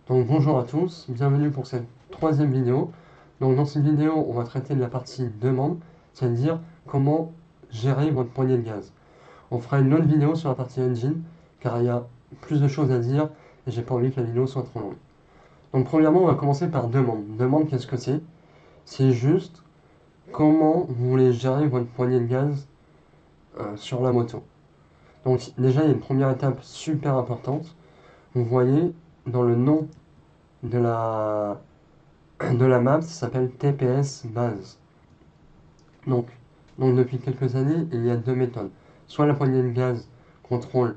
Donc bonjour à tous, bienvenue pour cette troisième vidéo. Donc dans cette vidéo, on va traiter de la partie demande, c'est-à-dire comment gérer votre poignée de gaz. On fera une autre vidéo sur la partie engine, car il y a plus de choses à dire et j'ai pas envie que la vidéo soit trop longue. Donc premièrement, on va commencer par demande. Demande, qu'est-ce que c'est? C'est juste comment vous voulez gérer votre poignée de gaz sur la moto. Donc déjà, il y a une première étape super importante. Vous voyez dans le nom de la map, ça s'appelle TPS base. Donc, donc depuis quelques années, il y a deux méthodes. Soit la poignée de gaz contrôle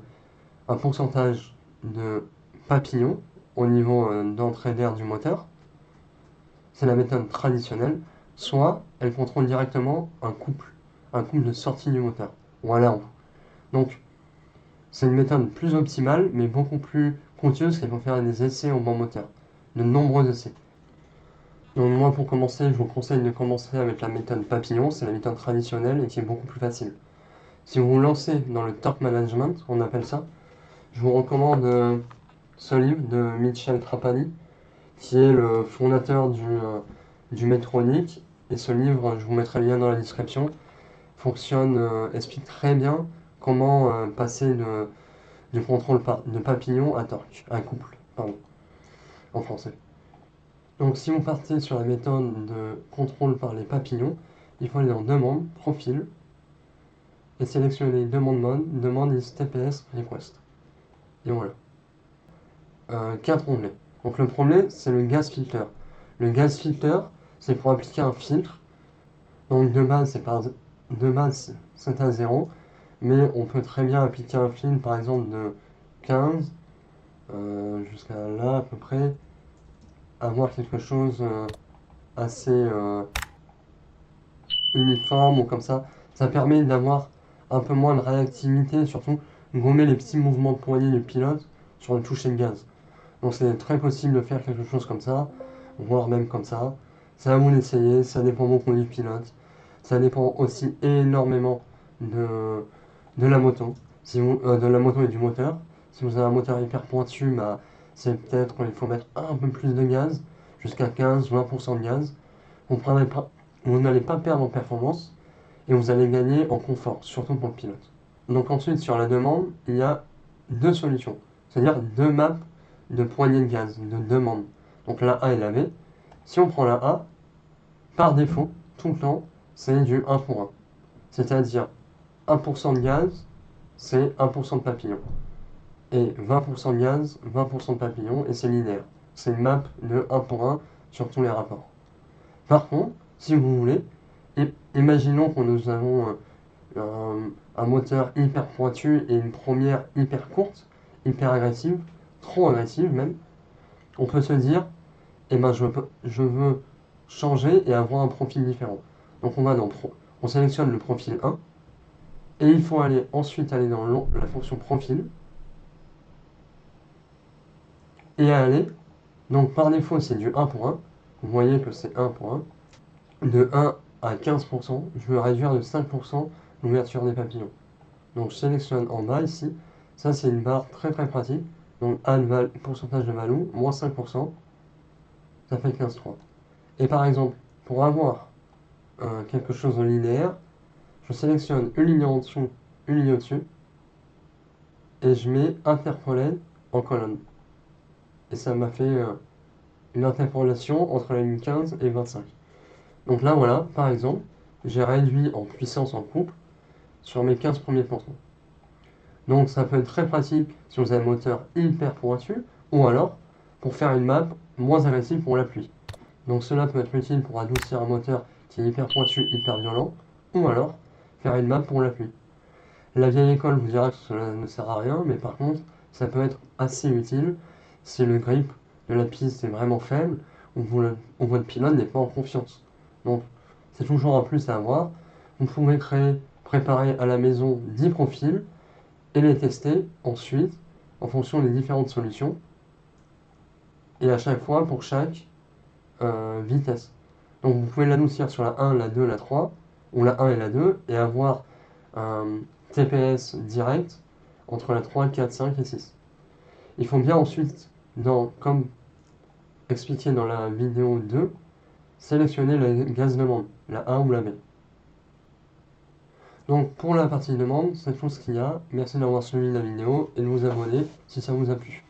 un pourcentage de papillons au niveau d'entrée d'air du moteur, c'est la méthode traditionnelle, soit elle contrôle directement un couple de sortie du moteur, ou un lampe. Donc c'est une méthode plus optimale, mais beaucoup plus coûteuse qu'il faut faire des essais au bon moteur, de nombreux essais. Donc moi pour commencer, je vous conseille de commencer avec la méthode papillon, c'est la méthode traditionnelle et qui est beaucoup plus facile. Si vous vous lancez dans le torque management, on appelle ça, je vous recommande ce livre de Michel Trapani, qui est le fondateur du Medtronic. Et ce livre, je vous mettrai le lien dans la description, explique très bien comment passer du contrôle de papillon à torque, à couple, pardon, en français. Donc si vous partez sur la méthode de contrôle par les papillons, il faut aller dans Demande, Profil, et sélectionner Demande Mode, Demande is TPS Request. Et voilà. 4 onglets. Donc le premier, c'est le gas filter. Le gas filter, c'est pour appliquer un filtre. Donc de base c'est à 0, mais on peut très bien appliquer un filtre par exemple de 15 jusqu'à là à peu près, avoir quelque chose assez uniforme ou comme ça. Ça permet d'avoir un peu moins de réactivité, surtout gommer les petits mouvements de poignet du pilote sur le toucher de gaz. Donc c'est très possible de faire quelque chose comme ça, voire même comme ça. C'est à vous d'essayer, ça dépend beaucoup du pilote. Ça dépend aussi énormément de, de la moto, de la moto et du moteur. Si vous avez un moteur hyper pointu, bah, c'est peut-être qu'il faut mettre un peu plus de gaz, jusqu'à 15-20% de gaz. Vous n'allez pas perdre en performance et vous allez gagner en confort, surtout pour le pilote. Donc ensuite, sur la demande, il y a deux solutions, c'est-à-dire deux maps de poignée de gaz, de demande. Donc la A et la B. Si on prend la A, par défaut, tout le temps, c'est du 1 pour 1. C'est-à-dire 1% de gaz, c'est 1% de papillon. Et 20% de gaz, 20% de papillon, et c'est linéaire. C'est une map de 1 pour 1 sur tous les rapports. Par contre, si vous voulez, imaginons que nous avons un moteur hyper pointu et une première hyper courte, hyper agressive, trop agressive même, on peut se dire, eh ben je veux changer et avoir un profil différent. Donc on sélectionne le profil 1 et il faut ensuite aller dans la fonction profil et aller, donc par défaut c'est du 1 pour 1, vous voyez que c'est 1 pour 1, de 1 à 15%, je veux réduire de 5% l'ouverture des papillons. Donc je sélectionne en bas ici, ça c'est une barre très très pratique, donc pourcentage de value, moins 5%, ça fait 15,3. Et par exemple, pour avoir quelque chose de linéaire, je sélectionne une ligne en dessous, une ligne au-dessus, et je mets interpolate en colonne. Et ça m'a fait une interpolation entre la ligne 15 et 25. Donc là voilà, par exemple, j'ai réduit en puissance en couple sur mes 15 premiers pourcents. Donc ça peut être très pratique si vous avez un moteur hyper pointu, ou alors pour faire une map moins agressive pour la pluie. Donc cela peut être utile pour adoucir un moteur qui est hyper pointu, hyper violent, ou alors faire une map pour la pluie. La vieille école vous dira que cela ne sert à rien, mais par contre, ça peut être assez utile si le grip de la piste est vraiment faible ou votre pilote n'est pas en confiance. Donc, c'est toujours un plus à avoir. Vous pouvez préparer à la maison 10 profils et les tester ensuite en fonction des différentes solutions et à chaque fois pour chaque vitesse. Donc, vous pouvez l'adoucir sur la 1, la 2, la 3 ou la 1 et la 2 et avoir un TPS direct entre la 3, 4, 5 et 6. Il faut bien ensuite, comme expliqué dans la vidéo 2, sélectionnez le gaz demande, la A ou la B. Donc pour la partie demande, c'est tout ce qu'il y a. Merci d'avoir suivi la vidéo et de vous abonner si ça vous a plu.